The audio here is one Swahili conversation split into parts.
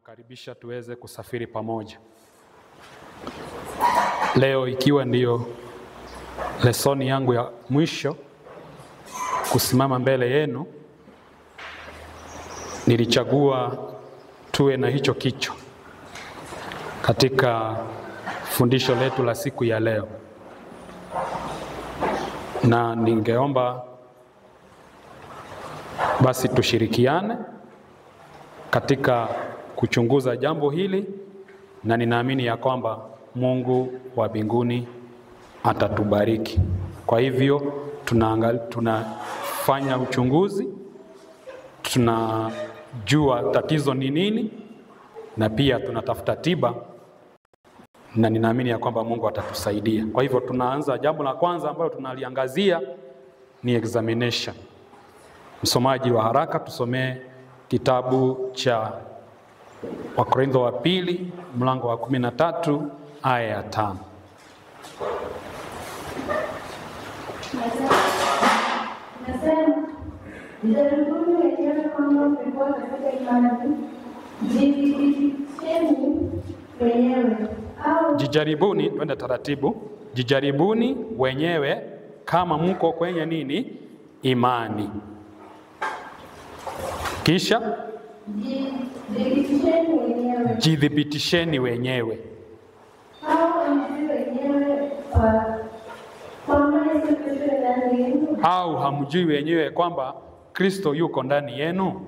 Nawakaribisha tuweze kusafiri pamoja. Leo ikiwa ndiyo lesoni yangu ya mwisho kusimama mbele yenu, nilichagua tuwe na hicho kichwa katika fundisho letu la siku ya leo. Na ningeomba basi tushirikiane katika kuchunguza jambo hili, na ninaamini ya kwamba Mungu wa mbinguni atatubariki. Kwa hivyo tunafanya uchunguzi, tunajua tatizo ni nini, na pia tunatafuta tiba, na ninaamini ya kwamba Mungu atatusaidia. Kwa hivyo tunaanza, jambo la kwanza ambalo tunaliangazia ni examination. Msomaji wa haraka tusomee kitabu cha Wakorintho wa pili mlango wa 13 aya ya 5. Nasema, jijaribuni wenyewe kama mlikuwa katika imani, jidhibitisheni wenyewe. Jijaribuni, twende taratibu. Jijaribuni wenyewe kama mko kwenye nini? Imani. Kisha jidhibitisheni wenyewe. Au hamjui wenyewe kwamba Kristo yuko ndani yenu,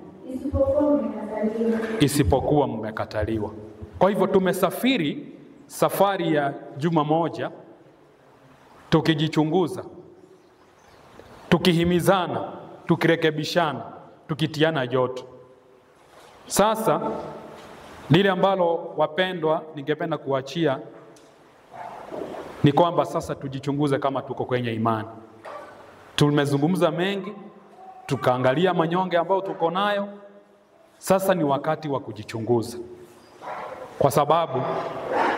isipokuwa mmekataliwa. Kwa hivyo tumesafiri safari ya juma moja tukijichunguza, tukihimizana, tukirekebishana, tukitiana joto. Sasa lile ambalo wapendwa ningependa kuachia ni kwamba sasa tujichunguze kama tuko kwenye imani. Tumezungumza mengi, tukaangalia manyonge ambayo tuko nayo. Sasa ni wakati wa kujichunguza, kwa sababu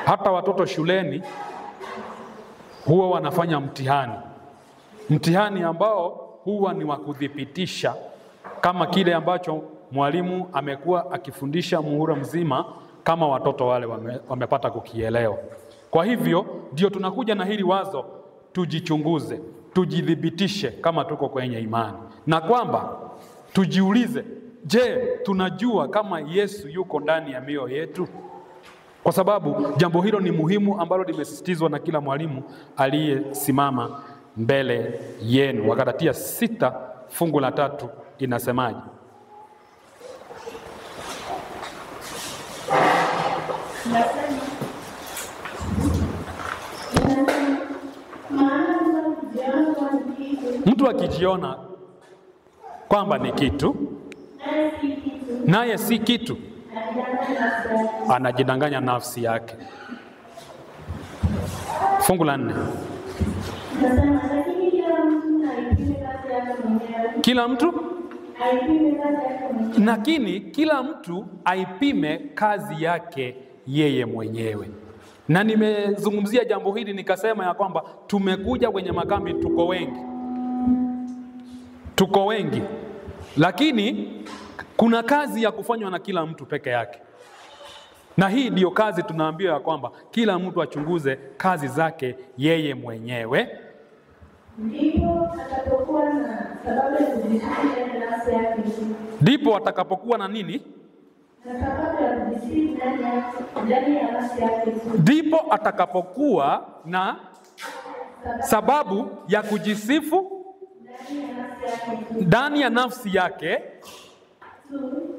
hata watoto shuleni huwa wanafanya mtihani ambao huwa ni wa kudhibitisha kama kile ambacho mwalimu amekuwa akifundisha muhula mzima, kama watoto wale wamepata kukielewa. Kwa hivyo ndio tunakuja na hili wazo, tujichunguze, tujidhibitishe kama tuko kwenye imani, na kwamba tujiulize, je, tunajua kama Yesu yuko ndani ya mioyo yetu? Kwa sababu jambo hilo ni muhimu, ambalo limesisitizwa na kila mwalimu aliyesimama mbele yenu. Wagalatia 6 fungu la 3 inasemaje? Mtu akijiona kwamba ni kitu naye si kitu, anajidanganya nafsi yake. Fungu la 4. Kila mtu aipime kazi yake yeye mwenyewe. Na nimezungumzia jambo hili nikasema ya kwamba tumekuja kwenye makambi, tuko wengi, lakini kuna kazi ya kufanywa na kila mtu peke yake. Na hii ndiyo kazi tunaambiwa ya kwamba kila mtu achunguze kazi zake yeye mwenyewe. Ndipo atakapokuwa na nini? Ndipo atakapokuwa na sababu ya kujisifu ndani ya nafsi yake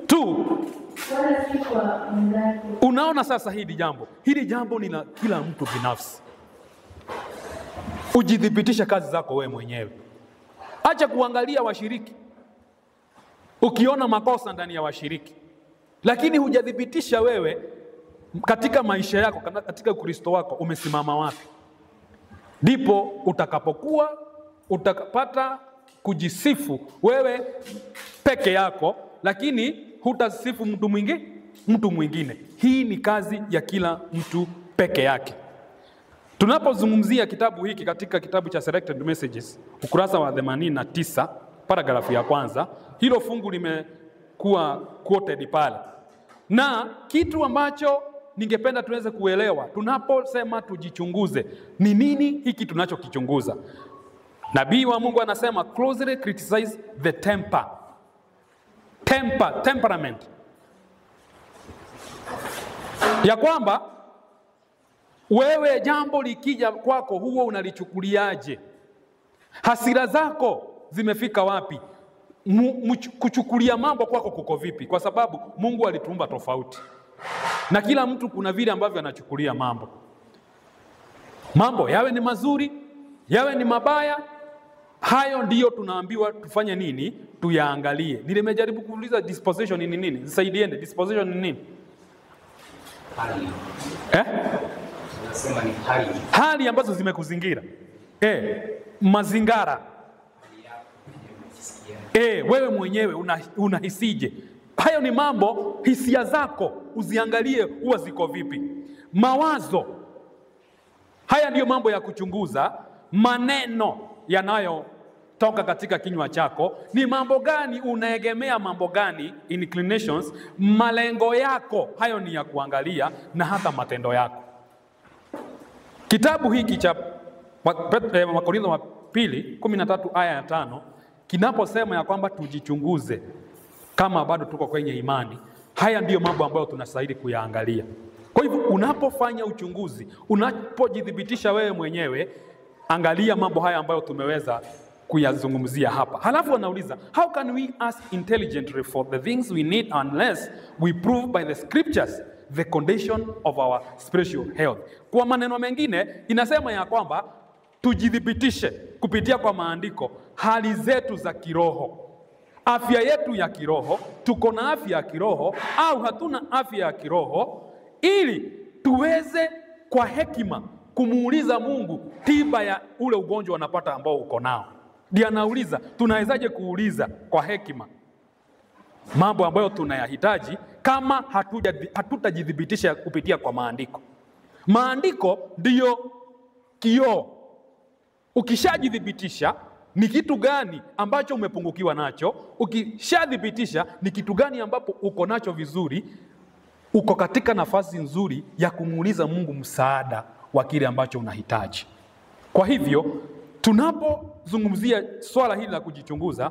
tu. Unaona sasa, hili jambo ni la kila mtu binafsi. Ujidhibitishe kazi zako wewe mwenyewe. Acha kuangalia washiriki, ukiona makosa ndani ya washiriki, lakini hujadhibitisha wewe katika maisha yako, katika Ukristo wako umesimama wapi. Ndipo utapata kujisifu wewe peke yako, lakini hutasifu mtu mwingine. Hii ni kazi ya kila mtu peke yake. Tunapozungumzia kitabu hiki katika kitabu cha Selected Messages, ukurasa wa 89, paragrafu ya kwanza, hilo fungu limekuwa quoted pale. Na kitu ambacho ningependa tuweze kuelewa tunaposema tujichunguze, ni nini hiki tunachokichunguza? Nabii wa Mungu anasema closely criticize the temperament. Ya kwamba wewe jambo likija kwako huo unalichukuliaje? Hasira zako zimefika wapi? Kuchukulia mambo kwako kuko vipi? Kwa sababu Mungu alituumba tofauti. Na kila mtu kuna vile ambavyo anachukulia mambo. Mambo yawe ni mazuri, yawe ni mabaya, hayo ndiyo tunaambiwa tufanye nini? Tuyaangalie. Nimejaribu kuuliza disposition ni nini? Nisaidieni, disposition ni nini? Hali. Nasema ni hali. Hali ambazo zimekuzingira. Mazingara. Wewe mwenyewe unahisije? Hayo ni mambo, hisia zako uziangalie huwa ziko vipi. Mawazo. Haya ndiyo mambo ya kuchunguza. Maneno yanayotoka katika kinywa chako, ni mambo gani unaegemea, mambo gani, inclinations, malengo yako, hayo ni ya kuangalia, na hata matendo yako. Kitabu hiki cha Wakorintho wa pili 13 aya ya 5 kinaposema ya kwamba tujichunguze kama bado tuko kwenye imani, haya ndiyo mambo ambayo tunastahili kuyaangalia. Kwa hivyo unapofanya uchunguzi, unapojidhibitisha wewe mwenyewe, angalia mambo haya ambayo tumeweza kuyazungumzia hapa. Halafu anauliza, how can we ask intelligently for the things we need unless we prove by the scriptures the condition of our spiritual health? Kwa maneno mengine inasema ya kwamba tujidhibitishe kupitia kwa maandiko hali zetu za kiroho, afya yetu ya kiroho, tuko na afya ya kiroho au hatuna afya ya kiroho, ili tuweze kwa hekima kumuuliza Mungu tiba ya ule ugonjwa unapata ambao uko nao. Ndiye anauliza, tunawezaje kuuliza kwa hekima mambo ambayo tunayahitaji kama hatutajidhibitisha kupitia kwa maandiko? Maandiko ndiyo kioo. Ukishajidhibitisha ni kitu gani ambacho umepungukiwa nacho, ukishadhibitisha ni kitu gani ambapo uko nacho vizuri, uko katika nafasi nzuri ya kumuuliza Mungu msaada wa kile ambacho unahitaji. Kwa hivyo tunapozungumzia swala hili la kujichunguza,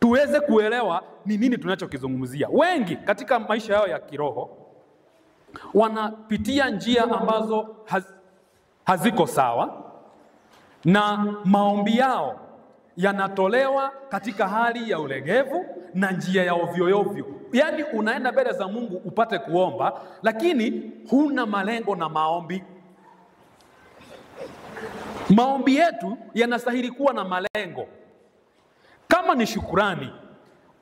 tuweze kuelewa ni nini tunachokizungumzia. Wengi katika maisha yao ya kiroho wanapitia njia ambazo haziko sawa, na maombi yao yanatolewa katika hali ya ulegevu na njia ya ovyo. Yaani unaenda mbele za Mungu upate kuomba, lakini huna malengo na maombi. Maombi yetu yanastahili kuwa na malengo. Kama ni shukurani,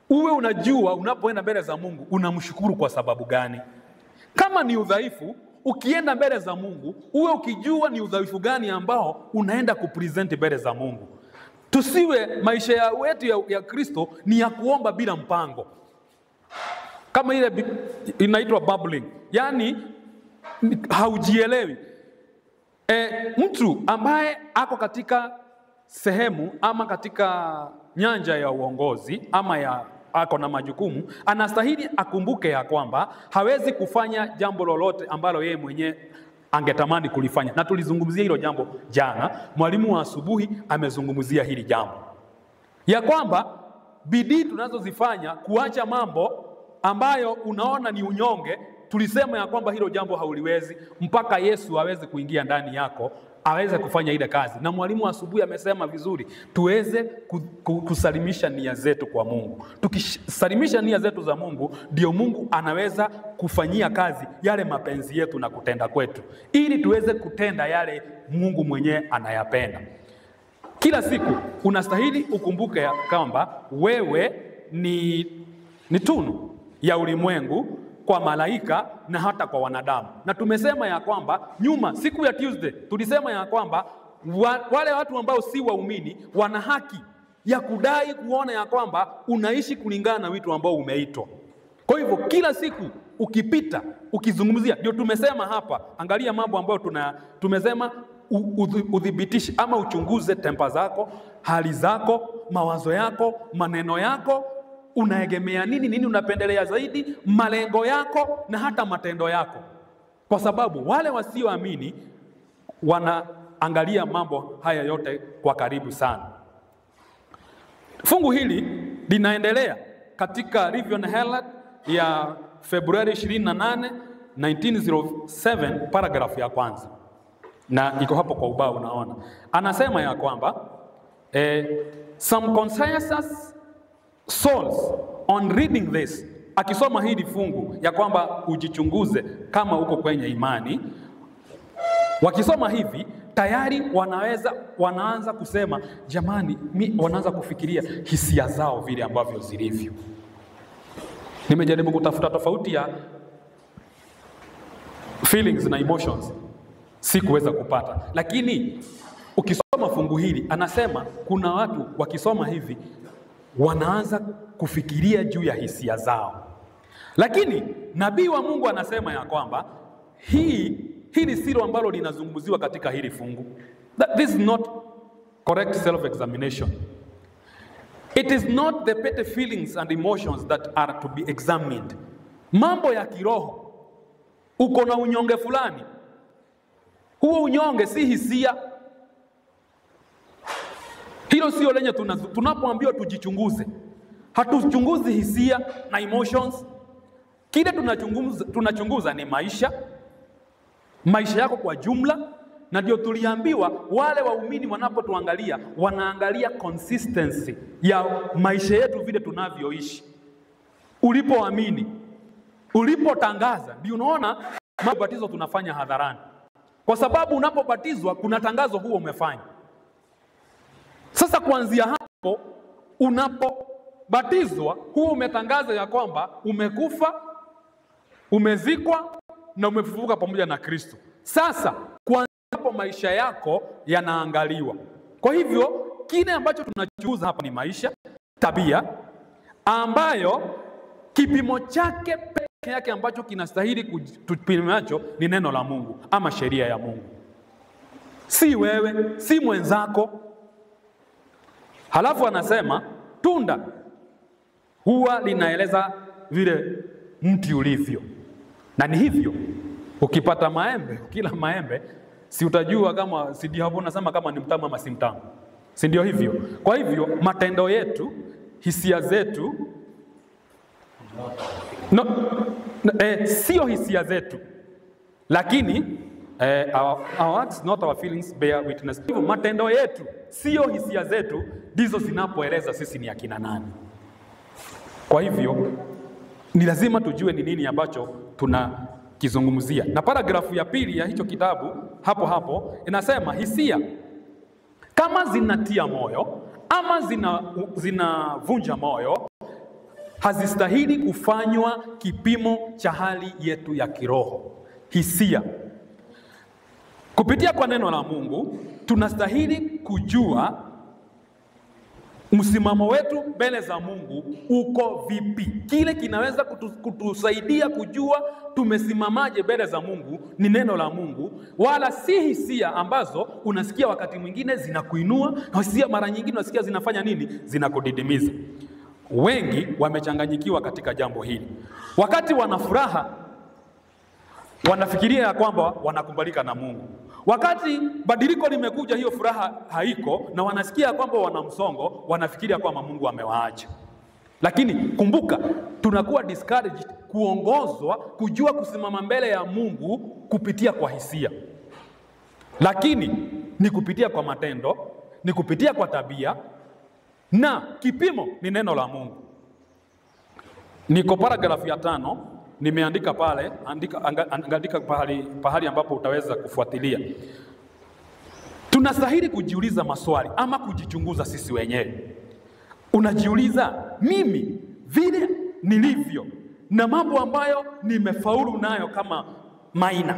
uwe unajua unapoenda mbele za Mungu unamshukuru kwa sababu gani. Kama ni udhaifu, ukienda mbele za Mungu uwe ukijua ni udhaifu gani ambao unaenda kupresent mbele za Mungu. Tusiwe maisha yetu ya Kristo ni ya kuomba bila mpango. Kama ile inaitwa bubbling, yani haujielewi. Mtu ambaye ako katika sehemu ama katika nyanja ya uongozi ama ako na majukumu, anastahili akumbuke ya kwamba hawezi kufanya jambo lolote ambalo yeye mwenyewe angetamani kulifanya. Na tulizungumzia hilo jambo jana. Mwalimu wa asubuhi amezungumzia hili jambo, ya kwamba bidii tunazozifanya kuacha mambo ambayo unaona ni unyonge, tulisema ya kwamba hilo jambo hauliwezi mpaka Yesu aweze kuingia ndani yako, aweze kufanya ile kazi. Na mwalimu wa asubuhi amesema vizuri, tuweze kusalimisha nia zetu kwa Mungu. Tukisalimisha nia zetu za Mungu, ndio Mungu anaweza kufanyia kazi yale mapenzi yetu na kutenda kwetu, ili tuweze kutenda yale Mungu mwenyewe anayapenda. Kila siku unastahili ukumbuke ya kwamba wewe ni tunu ya ulimwengu kwa malaika na hata kwa wanadamu. Na tumesema ya kwamba nyuma, siku ya Tuesday, tulisema ya kwamba wale watu ambao si waumini wana haki ya kudai kuona ya kwamba unaishi kulingana na vitu ambao umeitwa. Kwa hivyo kila siku ukipita, ukizungumzia, ndio tumesema hapa, angalia mambo ambayo tumesema udhibitishe ama uchunguze tempa zako, hali zako, mawazo yako, maneno yako, unaegemea nini, nini unapendelea zaidi, malengo yako na hata matendo yako, kwa sababu wale wasioamini wanaangalia mambo haya yote kwa karibu sana. Fungu hili linaendelea katika Livion Herald ya Februari 28, 1907, paragraph ya kwanza, na iko hapo kwa ubao unaona. Anasema ya kwamba some conscientious souls on reading this, akisoma hili fungu ya kwamba ujichunguze kama uko kwenye imani, wakisoma hivi tayari wanaanza kusema jamani, wanaanza kufikiria hisia zao vile ambavyo zilivyo. Nimejaribu kutafuta tofauti ya feelings na emotions, sikuweza kupata, lakini ukisoma fungu hili anasema kuna watu wakisoma hivi wanaanza kufikiria juu ya hisia zao. Lakini nabii wa Mungu anasema ya kwamba hili silo ambalo linazungumziwa katika hili fungu. This is not correct self-examination. It is not the petty feelings and emotions that are to be examined. Mambo ya kiroho, uko na unyonge fulani, huo unyonge si hisia. Hilo sio lenye tunapoambiwa tujichunguze. Hatuchunguzi hisia na emotions. Kile tunachunguza ni maisha yako kwa jumla, na ndio tuliambiwa wale waumini wanapotuangalia wanaangalia consistency ya maisha yetu vile tunavyoishi. Ulipoamini, ulipotangaza, ndio unaona mabatizo tunafanya hadharani, kwa sababu unapobatizwa kuna tangazo huo umefanya. Sasa kuanzia hapo unapobatizwa huo umetangaza ya kwamba umekufa, umezikwa na umefufuka pamoja na Kristo. Sasa kuanzia hapo maisha yako yanaangaliwa. Kwa hivyo kile ambacho tunachunguza hapa ni maisha, tabia, ambayo kipimo chake pekee yake ambacho kinastahili kutupimiacho ni neno la Mungu ama sheria ya Mungu. Si wewe, si mwenzako. Halafu anasema tunda huwa linaeleza vile mti ulivyo. Na ni hivyo, ukipata maembe, kila maembe, si utajua kama si hapo unasema kama ni mtamu ama si mtamu. Si ndio hivyo? Kwa hivyo matendo yetu, hisia zetu, sio hisia zetu, lakini our words, not our feelings, bear witness. Hivyo matendo yetu, sio hisia zetu, ndizo zinapoeleza sisi ni akina nani. Kwa hivyo ni lazima tujue ni nini ambacho tunakizungumzia. Na paragrafu ya pili ya hicho kitabu hapo inasema hisia kama zinatia moyo ama zinavunja moyo hazistahili kufanywa kipimo cha hali yetu ya kiroho. Hisia kupitia kwa neno la Mungu tunastahili kujua msimamo wetu mbele za Mungu uko vipi. Kile kinaweza kutusaidia kujua tumesimamaje mbele za Mungu ni neno la Mungu, wala si hisia ambazo unasikia wakati mwingine zinakuinua na hisia mara nyingine unasikia zinafanya nini? Zinakudidimiza. Wengi wamechanganyikiwa katika jambo hili. Wakati wana furaha wanafikiria ya kwamba wanakubalika na Mungu. Wakati badiliko limekuja, hiyo furaha haiko na wanasikia kwamba wana msongo, wanafikiria kwamba Mungu amewaacha. Lakini kumbuka, tunakuwa discouraged kuongozwa kujua kusimama mbele ya Mungu kupitia kwa hisia. Lakini ni kupitia kwa matendo, ni kupitia kwa tabia, na kipimo ni neno la Mungu. Niko paragrafu ya 5 nimeandika pale, andika pahali ambapo utaweza kufuatilia. Tunastahili kujiuliza maswali ama kujichunguza sisi wenyewe. Unajiuliza, mimi vile nilivyo na mambo ambayo nimefaulu nayo kama Maina,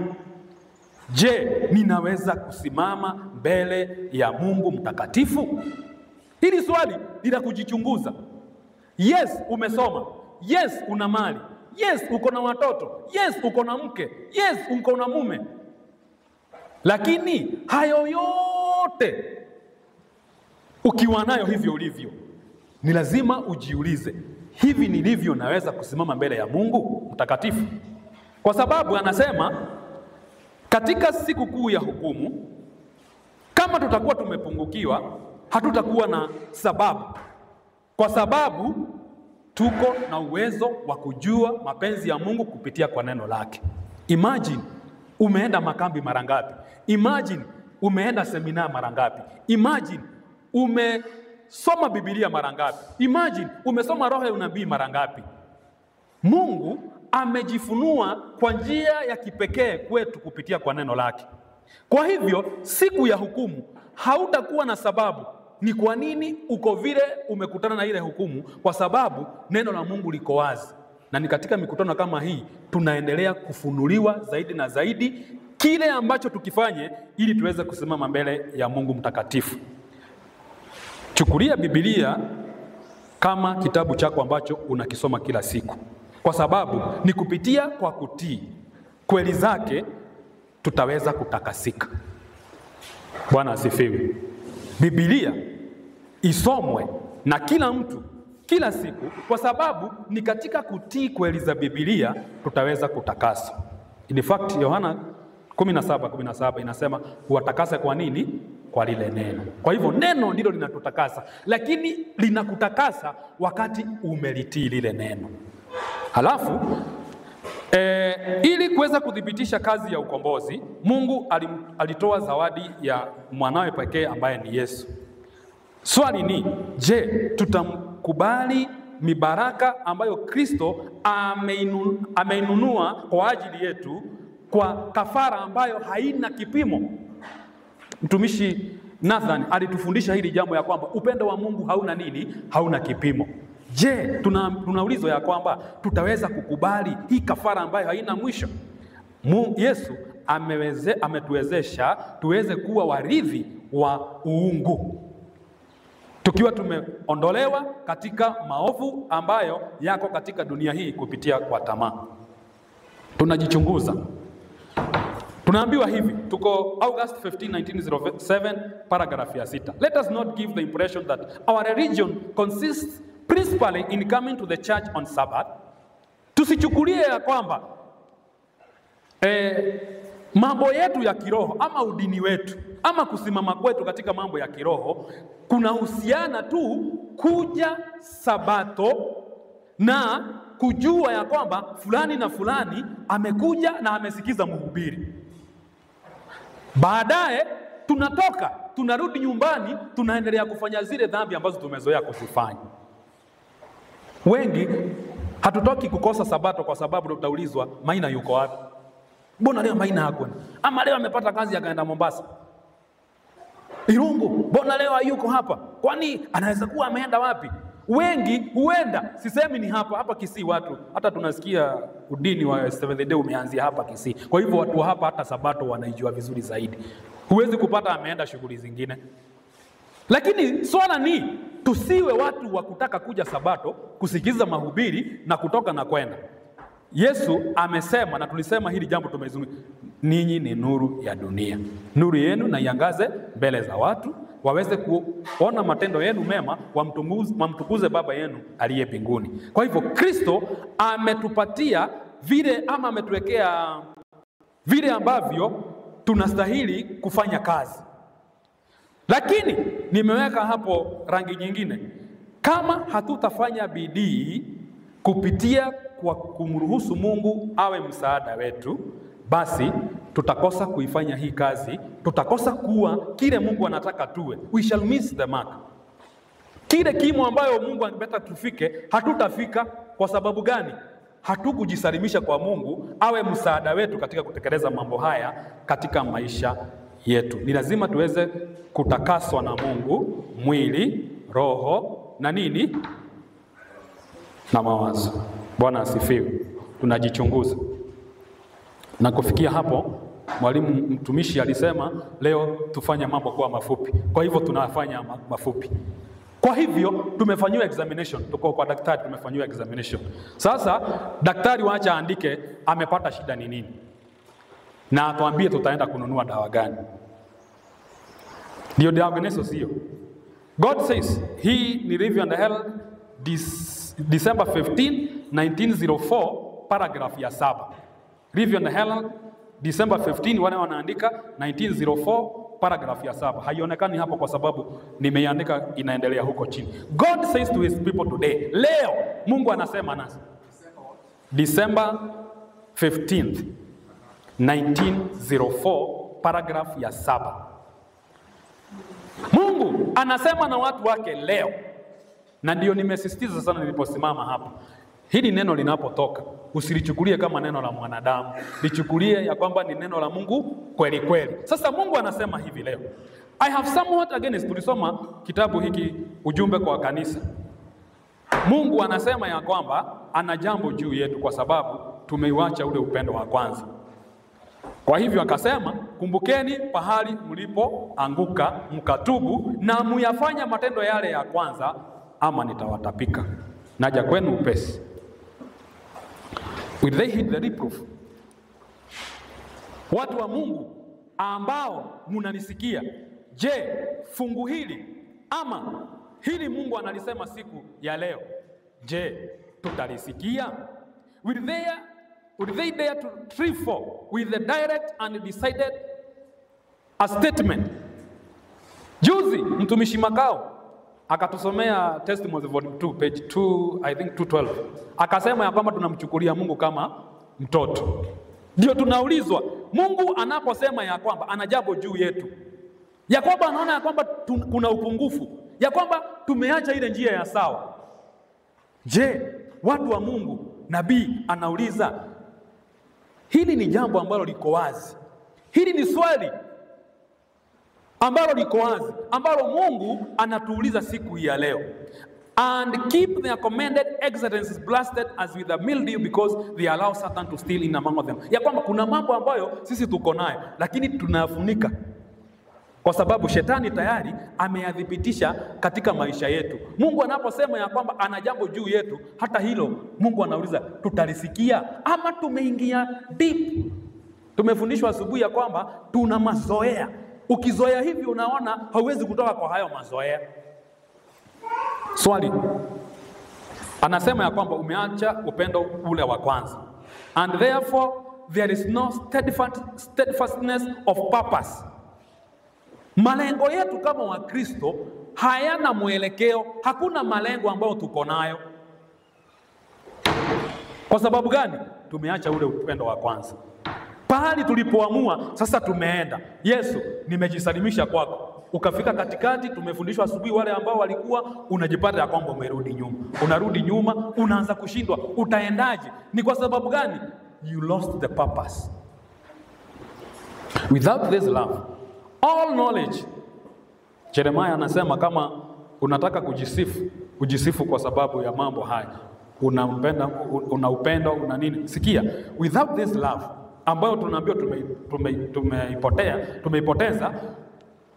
je, ninaweza kusimama mbele ya Mungu mtakatifu? Hili swali ni la kujichunguza. Yes, umesoma. Yes, una mali. Yes, uko na watoto. Yes, uko na mke. Yes, uko na mume. Lakini hayo yote ukiwa nayo hivyo ulivyo, ni lazima ujiulize, hivi nilivyo naweza kusimama mbele ya Mungu mtakatifu? Kwa sababu anasema katika siku kuu ya hukumu, kama tutakuwa tumepungukiwa, hatutakuwa na sababu, kwa sababu tuko na uwezo wa kujua mapenzi ya Mungu kupitia kwa neno lake. Imagine umeenda makambi mara ngapi? Imagine umeenda semina mara ngapi? Imagine umesoma Biblia mara ngapi? Imagine umesoma roho ya unabii mara ngapi? Mungu amejifunua kwa njia ya kipekee kwetu kupitia kwa neno lake. Kwa hivyo siku ya hukumu hautakuwa na sababu ni kwa nini uko vile umekutana na ile hukumu, kwa sababu neno la Mungu liko wazi. Na ni katika mikutano kama hii tunaendelea kufunuliwa zaidi na zaidi kile ambacho tukifanye ili tuweze kusimama mbele ya Mungu mtakatifu. Chukulia Biblia kama kitabu chako ambacho unakisoma kila siku, kwa sababu ni kupitia kwa kutii kweli zake tutaweza kutakasika. Bwana asifiwe. Biblia isomwe na kila mtu kila siku, kwa sababu ni katika kutii kweli za Biblia tutaweza kutakaswa. In fact, Yohana 17:17 inasema huwatakasa kwa nini? Kwa lile neno. Kwa hivyo neno ndilo linatutakasa, lakini linakutakasa wakati umelitii lile neno. Halafu ili kuweza kudhibitisha kazi ya ukombozi, Mungu alitoa zawadi ya mwanawe pekee ambaye ni Yesu. Swali ni, je, tutamkubali mibaraka ambayo Kristo ameinunua kwa ajili yetu kwa kafara ambayo haina kipimo? Mtumishi Nathan alitufundisha hili jambo ya kwamba upendo wa Mungu hauna nini? Hauna kipimo. Je, tunaulizwa ya tutaweza kukubali hii kafara ambayo haina mwisho? Yesu ametuwezesha tuweze kuwa warithi wa uungu, tukiwa tumeondolewa katika maovu ambayo yako katika dunia hii kupitia kwa tamaa. Tunajichunguza. Tunaambiwa hivi, tuko August 15, 1907, paragraph ya 6. Let us not give the impression that our religion consists principally in coming to the church on Sabbath. Tusichukulie ya kwamba mambo yetu ya kiroho ama udini wetu ama kusimama kwetu katika mambo ya kiroho kuna husiana tu kuja Sabato na kujua ya kwamba fulani na fulani amekuja na amesikiza mhubiri. Baadaye tunatoka, tunarudi nyumbani, tunaendelea kufanya zile dhambi ambazo tumezoea kuzifanya. Wengi hatutoki kukosa Sabato kwa sababu tutaulizwa Maina yuko wapi? Mbona leo Maina hakwenda? Ama leo amepata kazi akaenda Mombasa. Irungu, mbona leo hayuko hapa? Kwani anaweza kuwa ameenda wapi? Wengi huenda, sisemi ni hapa Kisii watu, hata tunasikia udini wa Seventh Day umeanzia hapa Kisii. Kwa hivyo watu hapa hata Sabato wanaijua vizuri zaidi. Huwezi kupata ameenda shughuli zingine. Lakini swala ni tusiwe watu wa kutaka kuja Sabato, kusikiza mahubiri na kutoka na kwenda. Yesu amesema, na tulisema hili jambo tumezungumza, ninyi ni nuru ya dunia. Nuru yenu na iangaze mbele za watu, waweze kuona matendo yenu mema, wamtukuze Baba yenu aliye mbinguni. Kwa hivyo Kristo ametupatia vile ama ametuwekea vile ambavyo tunastahili kufanya kazi. Lakini nimeweka hapo rangi nyingine. Kama hatutafanya bidii kupitia kwa kumruhusu Mungu awe msaada wetu, basi tutakosa kuifanya hii kazi, tutakosa kuwa kile Mungu anataka tuwe. We shall miss the mark. Kile kimo ambayo Mungu anataka tufike, hatutafika. Kwa sababu gani? Hatukujisalimisha kwa Mungu awe msaada wetu katika kutekeleza mambo haya katika maisha yetu. Ni lazima tuweze kutakaswa na Mungu, mwili, roho na nini? Na mawazo. Bwana asifiwe. Tunajichunguza. Na kufikia hapo, mwalimu mtumishi alisema leo tufanye mambo kwa mafupi. Kwa hivyo tunafanya mafupi. Kwa hivyo tumefanyiwa examination, tuko kwa daktari tumefanyiwa examination. Sasa daktari waacha andike amepata shida ni nini, na atuambie tutaenda kununua dawa gani. Ndio diagnosis hiyo. God says he ni review and held December 15, 1904, paragraph ya 7. Review and Herald, December 15, wale wanaandika 1904, paragraph ya 7. Haionekani hapo kwa sababu nimeiandika inaendelea huko chini. God says to his people today, leo Mungu anasema nasi. December 15th, 1904, paragraph ya 7. Mungu anasema na watu wake leo. Na ndio nimesisitiza sana niliposimama hapa. Hili neno linapotoka, usilichukulie kama neno la mwanadamu. Lichukulie ya kwamba ni neno la Mungu kweli kweli. Sasa Mungu anasema hivi leo. I have somewhat against, tulisoma kitabu hiki ujumbe kwa kanisa. Mungu anasema ya kwamba ana jambo juu yetu kwa sababu tumeiacha ule upendo wa kwanza. Kwa hivyo akasema, kumbukeni pahali mlipoanguka, mkatubu na muyafanya matendo yale ya kwanza, ama nitawatapika. Naja kwenu upesi. Will they heed the reproof? Watu wa Mungu ambao mnanisikia, je, fungu hili ama hili Mungu analisema siku ya leo, je, tutalisikia? Will they dare to trifle with the direct and decided a statement? Juzi mtumishi Makao akatusomea Testimony volume 2 page 2, I think 212. Akasema ya kwamba tunamchukulia Mungu kama mtoto. Ndio tunaulizwa, Mungu anaposema ya kwamba ana jambo juu yetu, ya kwamba anaona ya kwamba kuna upungufu, ya kwamba tumeacha ile njia ya sawa. Je, watu wa Mungu, nabii anauliza, hili ni jambo ambalo liko wazi. Hili ni swali ambalo liko wazi, ambalo Mungu anatuuliza siku ya leo. And keep their commended excellencies blasted as with a mildew because they allow Satan to steal in among them. Ya kwamba kuna mambo ambayo sisi tuko nayo lakini tunafunika kwa sababu shetani tayari ameyadhibitisha katika maisha yetu. Mungu anaposema ya kwamba ana jambo juu yetu, hata hilo Mungu anauliza, tutalisikia ama tumeingia deep? Tumefundishwa asubuhi ya kwamba tuna mazoea. Ukizoea hivi unaona hauwezi kutoka kwa hayo mazoea. Swali. Anasema ya kwamba umeacha upendo ule wa kwanza. And therefore there is no steadfastness of purpose. Malengo yetu kama Wakristo hayana mwelekeo, hakuna malengo ambayo tuko nayo. Kwa sababu gani? Tumeacha ule upendo wa kwanza. Pahali tulipoamua sasa tumeenda. Yesu, nimejisalimisha kwako. Ukafika katikati, tumefundishwa asubuhi wale ambao walikuwa, unajipata ya kwamba umerudi nyuma. Unarudi nyuma, unaanza kushindwa. Utaendaje? Ni kwa sababu gani? You lost the purpose. Without this love, all knowledge. Jeremiah anasema kama unataka kujisifu kwa sababu ya mambo haya. Una upendo, una nini? Sikia, without this love, ambayo tunaambiwa tumeipoteza,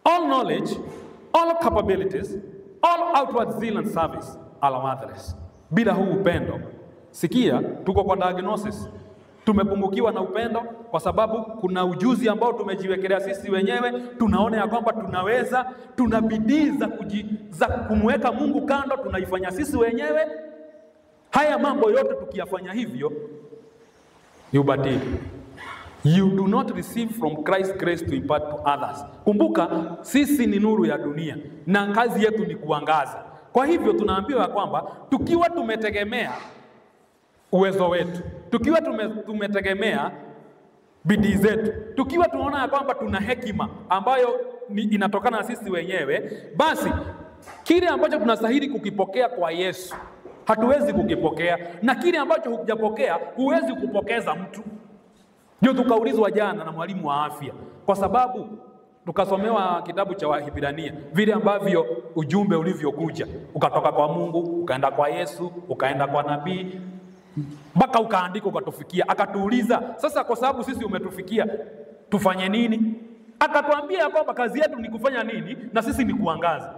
all knowledge, all capabilities, all outward zeal and service are worthless. Bila huu upendo, sikia, tuko kwa diagnosis. Tumepungukiwa na upendo kwa sababu kuna ujuzi ambao tumejiwekelea sisi wenyewe. Tunaona ya kwamba tunaweza, tuna bidii za kumweka Mungu kando, tunaifanya sisi wenyewe. Haya mambo yote tukiyafanya hivyo, yubatili. You do not receive from Christ's grace to impart to others. Kumbuka, sisi ni nuru ya dunia na kazi yetu ni kuangaza. Kwa hivyo tunaambiwa kwamba tukiwa tumetegemea uwezo wetu, tukiwa tumetegemea bidii zetu, tukiwa tunaona ya kwamba tuna hekima ambayo inatokana na sisi wenyewe, basi kile ambacho tunastahili kukipokea kwa Yesu hatuwezi kukipokea, na kile ambacho hujapokea huwezi kupokeza mtu. Ndio tukaulizwa jana na mwalimu wa afya, kwa sababu tukasomewa kitabu cha Wahibrania, vile ambavyo ujumbe ulivyokuja, ukatoka kwa Mungu, ukaenda kwa Yesu, ukaenda kwa nabii, mpaka ukaandika ukatufikia. Akatuuliza, sasa kwa sababu sisi umetufikia, tufanye nini? Akatuambia kwamba kazi yetu ni kufanya nini, na sisi ni kuangaza.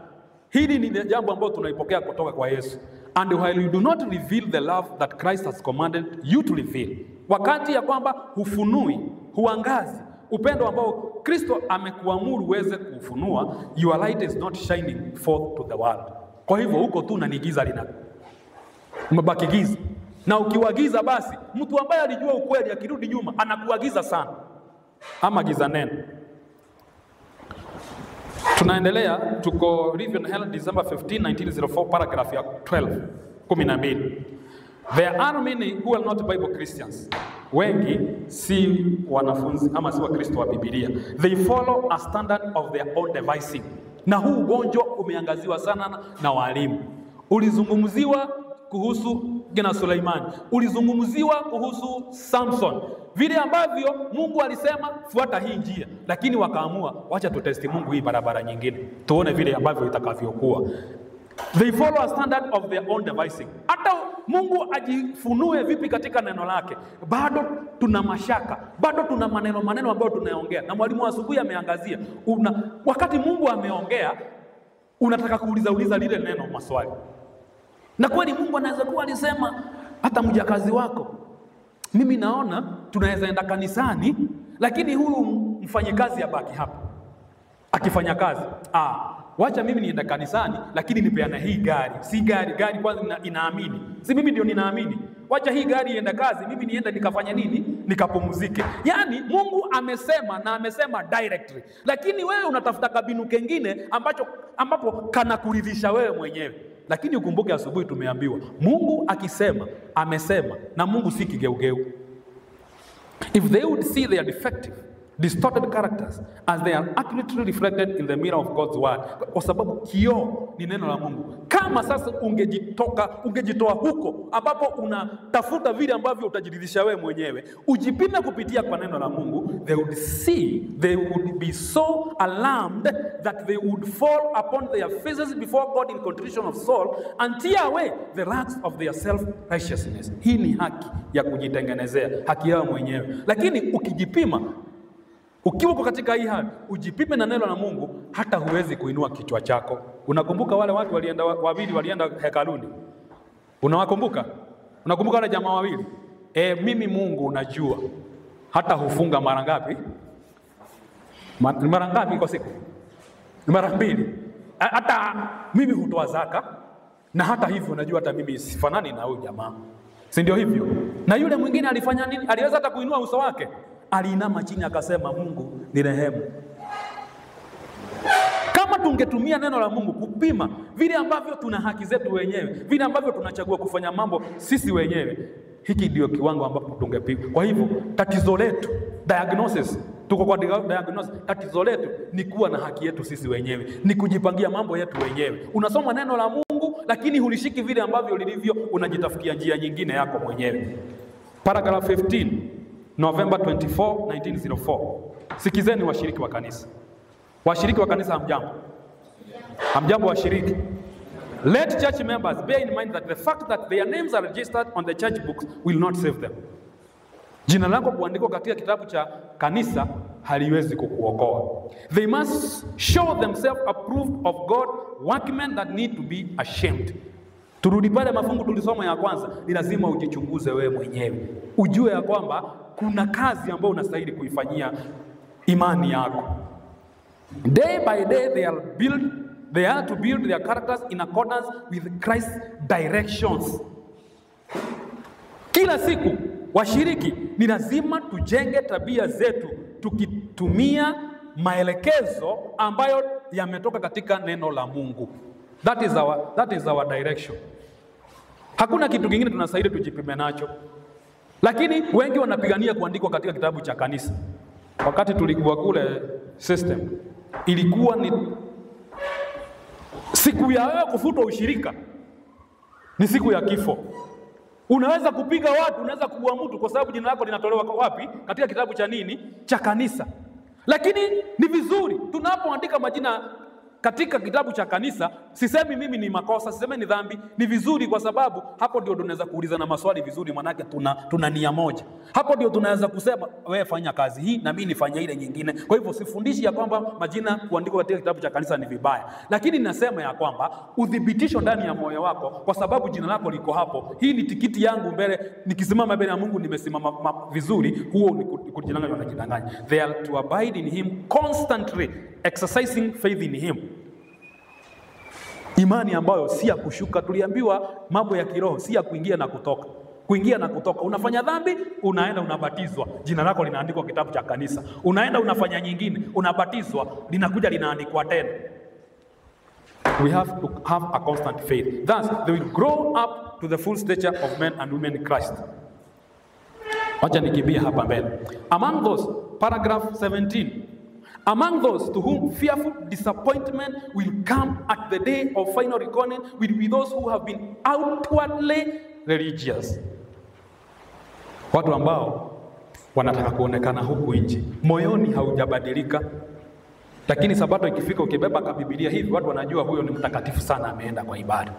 Hili ni jambo ambalo tunaipokea kutoka kwa Yesu. And while you do not reveal the love that Christ has commanded you to reveal, wakati ya kwamba hufunui, huangazi upendo ambao Kristo amekuamuru uweze kufunua, your light is not shining forth to the world. Kwa hivyo huko tu na nigiza umebaki giza. Na ukiwagiza basi, mtu ambaye alijua ukweli akirudi nyuma anakuagiza sana, ama giza neno. Tunaendelea, tuko Riven held December 15, 1904, paragraph ya 12. There are many who are not Bible Christians. Wengi si wanafunzi ama si Wakristo wa Biblia. They follow a standard of their own devising. Na huu ugonjwa umeangaziwa sana na walimu. Ulizungumziwa kuhusu kina Suleimani, ulizungumziwa kuhusu Samson, vile ambavyo Mungu alisema fuata hii njia, lakini wakaamua wacha tutesti Mungu hii barabara nyingine, tuone vile ambavyo itakavyokuwa. They follow a standard of their own devising. Hata Mungu ajifunue vipi katika neno lake, bado tuna mashaka, bado tuna maneno ambayo tunaongea. Na mwalimu asubuhi ameangazia, wakati Mungu ameongea, unataka kuuliza lile neno maswali. Na kweli Mungu anaweza kuwa alisema hata mjakazi wako, mimi naona tunaweza enda kanisani, lakini huyu mfanyikazi abaki hapa akifanya kazi. Wacha mimi nienda kanisani, lakini nipeana hii gari. Si gari kwanza inaamini. Si mimi ndio ninaamini. Wacha hii gari iende kazi, mimi nienda nikafanya nini? Nikapumzike. Yaani Mungu amesema na amesema directly. Lakini wewe unatafuta kabinu kengine ambapo kana kuridhisha wewe mwenyewe. Lakini ukumbuke asubuhi tumeambiwa, Mungu akisema, amesema, na Mungu si kigeugeu. If they would see their defective, distorted characters as they are accurately reflected in the mirror of God's word, kwa sababu kioo ni neno la Mungu. Kama sasa ungejitoa huko ambapo unatafuta vile ambavyo utajiridhisha wewe mwenyewe, ujipime kupitia kwa neno la Mungu, they would be so alarmed that they would fall upon their faces before God in contrition of soul and tear away the rags of their self-righteousness. Hii ni haki ya kujitengenezea, haki yao mwenyewe. Lakini ukijipima, ukiwa katika hii hali, ujipime na neno la Mungu, hata huwezi kuinua kichwa chako. Unakumbuka wale watu wawili walienda hekaluni? Unawakumbuka? Unakumbuka wale jamaa wawili? Mimi Mungu unajua, hata hufunga mara ngapi? Mara ngapi kwa siku? Mara 2. Hata mimi hutoa zaka, na hata hivyo unajua hata mimi sifanani na huyu jamaa. Si ndio hivyo? Na yule mwingine alifanya nini? Aliweza hata kuinua uso wake. Aliinama chini akasema, Mungu ni rehemu. Kama tungetumia neno la Mungu kupima vile ambavyo tuna haki zetu wenyewe, vile ambavyo tunachagua kufanya mambo sisi wenyewe, hiki ndio kiwango ambapo tungepima. Kwa hivyo tatizo letu, diagnosis, tuko kwa diagnosis, tatizo letu ni kuwa na haki yetu sisi wenyewe, ni kujipangia mambo yetu wenyewe. Unasoma neno la Mungu lakini hulishiki vile ambavyo lilivyo, unajitafutia njia nyingine yako mwenyewe. Paragraph 15, November 24, 1904. Sikizeni washiriki wa kanisa. Washiriki wa kanisa hamjambo. Hamjambo washiriki. Let church members bear in mind that the fact that their names are registered on the church books will not save them. Jina lako kuandikwa katika kitabu cha kanisa haliwezi kukuokoa. They must show themselves approved of God, workmen that need to be ashamed. Turudi pale mafungu tulisoma ya kwanza, ni lazima ujichunguze wewe mwenyewe. Ujue ya kwamba kuna kazi ambayo unastahili kuifanyia imani yako. Day by day they are to build their characters in accordance with Christ's directions. Kila siku washiriki ni lazima tujenge tabia zetu tukitumia maelekezo ambayo yametoka katika neno la Mungu. That is our direction. Hakuna kitu kingine tunastahili tujipime nacho. Lakini wengi wanapigania kuandikwa katika kitabu cha kanisa. Wakati tulikuwa kule system, ilikuwa ni siku ya wewe kufutwa ushirika, ni siku ya kifo. Unaweza kupiga watu, unaweza kuua mtu kwa sababu jina lako linatolewa kwa wapi? Katika kitabu cha nini? Cha kanisa. Lakini ni vizuri tunapoandika majina katika kitabu cha kanisa, sisemi mimi ni makosa, sisemi ni dhambi, ni vizuri kwa sababu hapo ndio tunaweza kuuliza na maswali vizuri, manake tuna nia moja. Hapo ndio tunaweza kusema wewe fanya kazi hii na mimi nifanye ile nyingine. Kwa hivyo sifundishi ya kwamba majina kuandikwa katika kitabu cha kanisa ni vibaya, lakini nasema ya kwamba udhibitisho ndani ya moyo wako, kwa sababu jina lako liko hapo. Hii ni tikiti yangu mbele, nikisimama mbele ya Mungu nimesimama vizuri, huo ni kujidanganya na kujidanganya. They are to abide in him constantly, exercising faith in him. Imani ambayo si ya kushuka. Tuliambiwa mambo ya kiroho si ya kuingia na kutoka. Kuingia na kutoka. Unafanya dhambi, unaenda unabatizwa, jina lako linaandikwa kitabu cha kanisa. Unaenda unafanya nyingine, unabatizwa, linakuja linaandikwa tena. We have to have a constant faith. Thus, they will grow up to the full stature of men and women in Christ. Wacha nikimbie hapa mbele. Among those, paragraph 17. Among those to whom fearful disappointment will come at the day of final reckoning will be those who have been outwardly religious. Watu ambao wanataka kuonekana huku nje, moyoni haujabadilika. Lakini Sabato ikifika, ukibeba ka Biblia hivi, watu wanajua huyo ni mtakatifu sana, ameenda kwa ibada.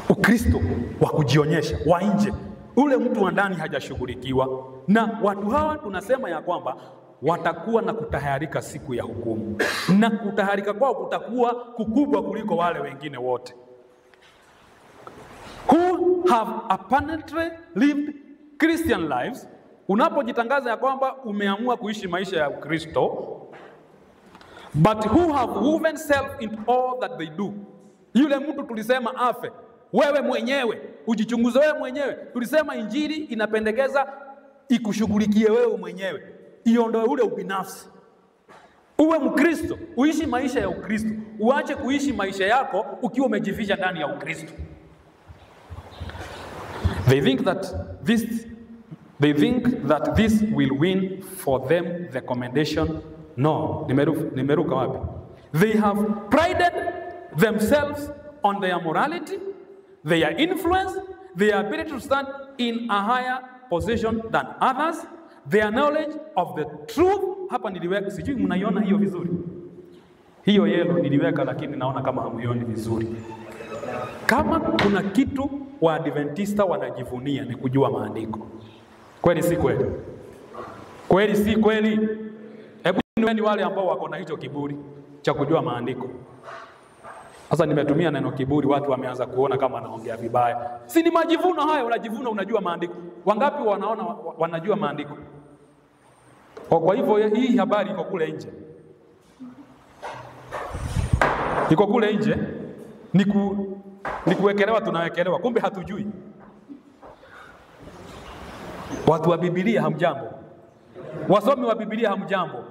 Ukristo wa kujionyesha wa nje, ule mtu wa ndani hajashughulikiwa. Na watu hawa tunasema ya kwamba watakuwa na kutahayarika siku ya hukumu, na kutahayarika kwao kutakuwa kukubwa kuliko wale wengine wote. Who have apparently lived Christian lives. Unapojitangaza ya kwamba umeamua kuishi maisha ya Ukristo, but who have woven self into all that they do. Yule mtu tulisema afe wewe mwenyewe, ujichunguze wewe mwenyewe. Tulisema injili inapendekeza ikushughulikie wewe mwenyewe, iondoe ule ubinafsi. Uwe Mkristo, uishi maisha ya Ukristo, uache kuishi maisha yako ukiwa umejificha ndani ya Ukristo. They think that this will win for them the commendation. No, nimeruka wapi? They have prided themselves on their morality, their influence, their ability to stand in a higher position than others, their knowledge of the truth. Hapa niliweka, sijui mnaiona hiyo vizuri. Hiyo yellow niliweka, lakini naona kama hamuioni vizuri. Kama kuna kitu wa Adventista wanajivunia ni kujua maandiko. Kweli si kweli? Kweli si kweli? Hebu ni wale ambao wako na hicho kiburi cha kujua maandiko. Sasa nimetumia neno kiburi, watu wameanza kuona kama naongea vibaya. Si ni majivuno hayo, unajivuna unajua maandiko. Wangapi wanaona wanajua maandiko? Kwa hivyo hii habari iko kule nje. Iko kule nje ni kuwekelewa, tunawekelewa, kumbe hatujui. Watu wa Biblia hamjambo. Wasomi wa Biblia hamjambo.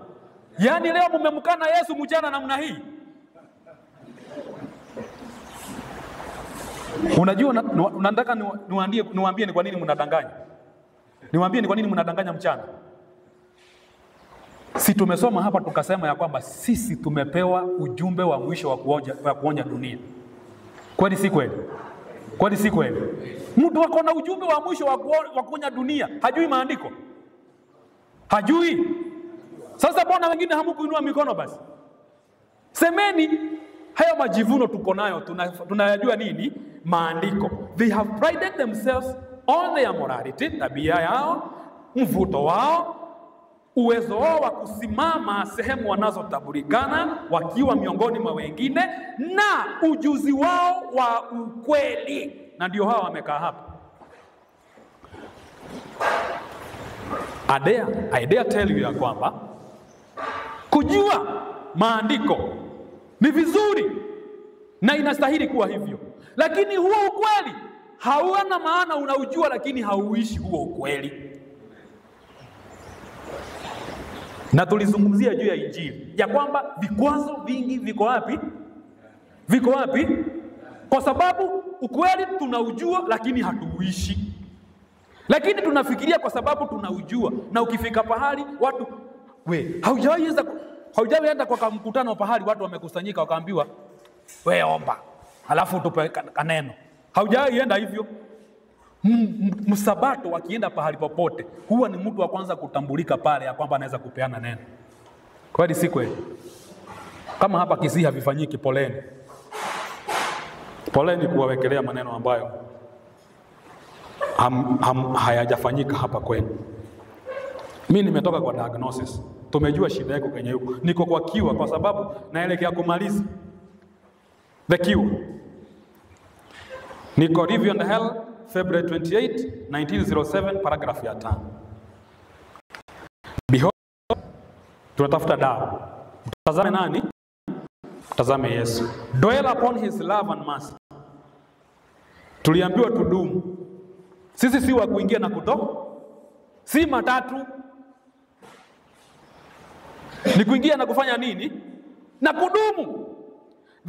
Yaani leo mmemkana Yesu mchana namna hii. Unajua nataka niwaambie ni kwa nini mnadanganya. Niwaambie ni kwa nini mnadanganya mchana. Si tumesoma hapa tukasema ya kwamba sisi tumepewa ujumbe wa mwisho wa kuonya dunia. Kweli si kweli? Kweli si kweli? Mtu wako na ujumbe wa mwisho wa kuonya dunia, hajui maandiko? Hajui? Sasa mbona wengine hamkuinua mikono basi? Semeni hayo majivuno tuko nayo, tunayajua nini? Maandiko. They have prided themselves on their morality, tabia yao, mvuto wao, uwezo wao wa kusimama sehemu wanazotambulikana wakiwa miongoni mwa wengine, na ujuzi wao wa ukweli. Na ndio hawa wamekaa hapa. I dare tell you ya kwamba kujua maandiko ni vizuri na inastahili kuwa hivyo, lakini huo ukweli hauna maana unaujua lakini hauishi huo ukweli. Na tulizungumzia juu ya injili ya kwamba vikwazo vingi viko wapi? Viko wapi? Kwa sababu ukweli tunaujua lakini hatuuishi. Lakini tunafikiria kwa sababu tunaujua, na ukifika pahali watu haujawahi enda kwa mkutano pahali watu wamekusanyika wakaambiwa we omba alafu tupe kaneno. Haujawahi enda hivyo. Msabato wakienda pahali popote huwa ni mtu wa kwanza kutambulika pale ya kwamba anaweza kupeana neno. Kweli si kweli? Kama hapa Kisii havifanyiki, poleni. Poleni kuwawekelea maneno ambayo hayajafanyika hapa kwenu. Mimi nimetoka kwa diagnosis. Tumejua shida yako kwenye huko. Niko kwa kiwa kwa sababu naelekea kumaliza the cure. Niko Review and Hell February 28, 1907, paragraph ya 5. Behold, tunatafuta dawa. Mtazame nani? Tazame Yesu. Dwell upon his love and mercy. Tuliambiwa tudumu. Sisi si wa kuingia na kutoka. Si matatu. Ni kuingia na kufanya nini? Na kudumu.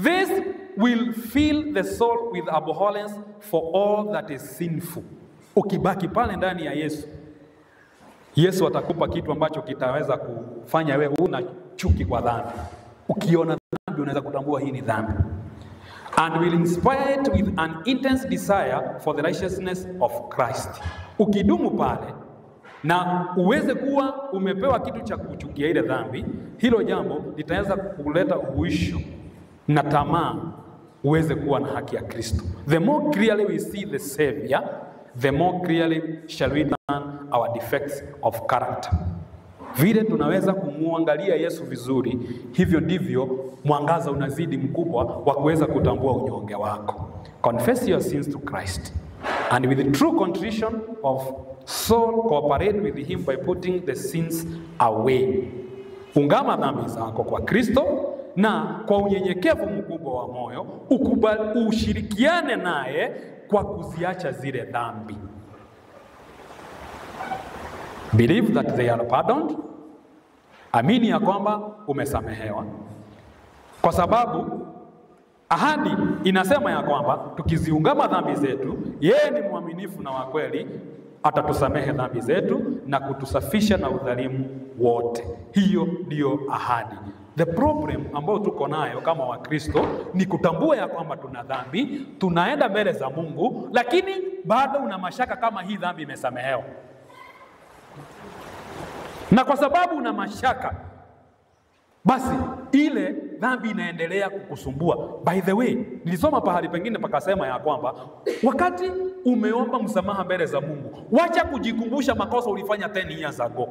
This will fill the soul with abhorrence for all that is sinful. Ukibaki pale ndani ya Yesu, Yesu atakupa kitu ambacho kitaweza kufanya wewe una chuki kwa dhambi. Ukiona dhambi unaweza kutambua hii ni dhambi. And will inspire it with an intense desire for the righteousness of Christ. Ukidumu pale na uweze kuwa umepewa kitu cha kuchukia ile dhambi, hilo jambo litaweza kuleta uisho na tamaa uweze kuwa na haki ya Kristo. The more clearly we see the Savior, the more clearly shall we learn our defects of character. Vile tunaweza kumuangalia Yesu vizuri, hivyo ndivyo mwangaza unazidi mkubwa wa kuweza kutambua unyonge wako. Confess your sins to Christ, and with true contrition of soul cooperate with him by putting the sins away. Ungama dhambi zako kwa Kristo, na kwa unyenyekevu mkubwa wa moyo ushirikiane naye kwa kuziacha zile dhambi. Believe that they are pardoned. Amini ya kwamba umesamehewa. Kwa sababu ahadi inasema ya kwamba tukiziungama dhambi zetu, yeye ni mwaminifu na wa kweli, atatusamehe dhambi zetu na kutusafisha na udhalimu wote. Hiyo ndiyo ahadi. The problem ambayo tuko nayo kama Wakristo ni kutambua ya kwamba tuna dhambi, tunaenda mbele za Mungu, lakini bado una mashaka kama hii dhambi imesamehewa. Na kwa sababu una mashaka, basi ile dhambi inaendelea kukusumbua. By the way, nilisoma pahali pengine pakasema ya kwamba wakati umeomba msamaha mbele za Mungu, wacha kujikumbusha makosa ulifanya 10 years ago.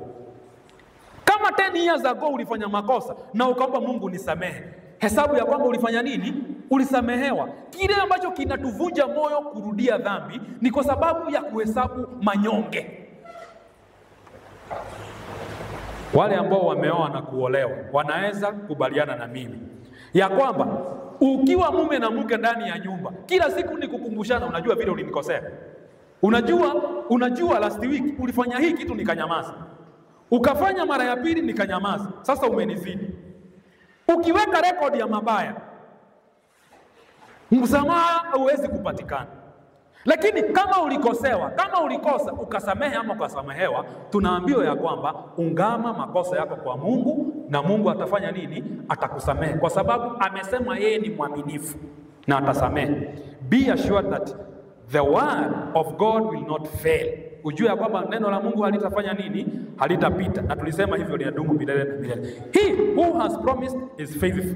Kama 10 years ago ulifanya makosa na ukaomba Mungu nisamehe, hesabu ya kwamba ulifanya nini? Ulisamehewa. Kile ambacho kinatuvunja moyo kurudia dhambi ni kwa sababu ya kuhesabu manyonge. Wale ambao wameoa na kuolewa wanaweza kubaliana na mimi ya kwamba ukiwa mume na mke ndani ya nyumba, kila siku ni kukumbushana, unajua vile ulinikosea. Unajua last week ulifanya hii kitu nikanyamaza. Ukafanya mara ya pili nikanyamaza. Sasa umenizidi. Ukiweka rekodi ya mabaya, msamaha hauwezi kupatikana. Lakini kama ulikosewa, kama ulikosa ukasamehe ama ukasamehewa, tunaambiwa ya kwamba ungama makosa yako kwa Mungu na Mungu atafanya nini? Atakusamehe, kwa sababu amesema yeye ni mwaminifu na atasamehe. Be assured that the word of God will not fail. Ujue ya kwamba neno la Mungu halitafanya nini? Halitapita. Na tulisema hivyo linadumu milele na milele. He who has promised is faithful.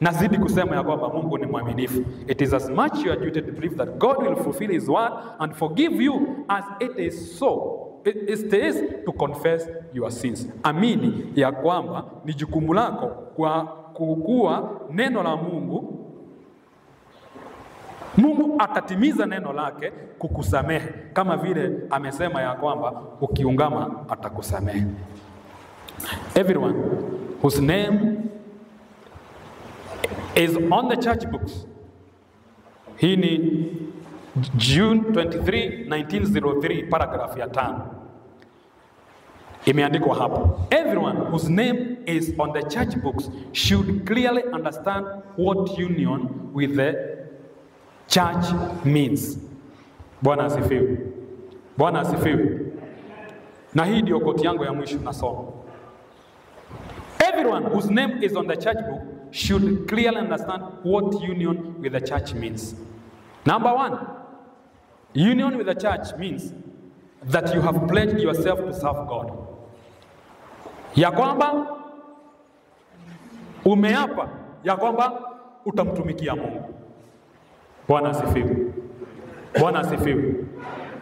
Nazidi kusema ya kwamba Mungu ni mwaminifu. It is as much your duty to believe that God will fulfill his word and forgive you as it is it is to confess your sins. Amini ya kwamba ni jukumu lako kwa kukua neno la Mungu. Mungu atatimiza neno lake kukusamehe, kama vile amesema ya kwamba ukiungama atakusamehe. Everyone whose name is on the church books. Hii ni June 23, 1903, paragraph ya 5. Imeandikwa hapo. Everyone whose name is on the church books should clearly understand what union with the church means. Bwana asifiwe. Bwana asifiwe. Na hii ndio koti yangu ya mwisho nasoma. Everyone whose name is on the church book should clearly understand what union with the church means. Number 1, union with the church means that you have pledged yourself to serve God. Ya kwamba umeapa ya kwamba utamtumikia Mungu. Bwana asifiwe. Bwana asifiwe.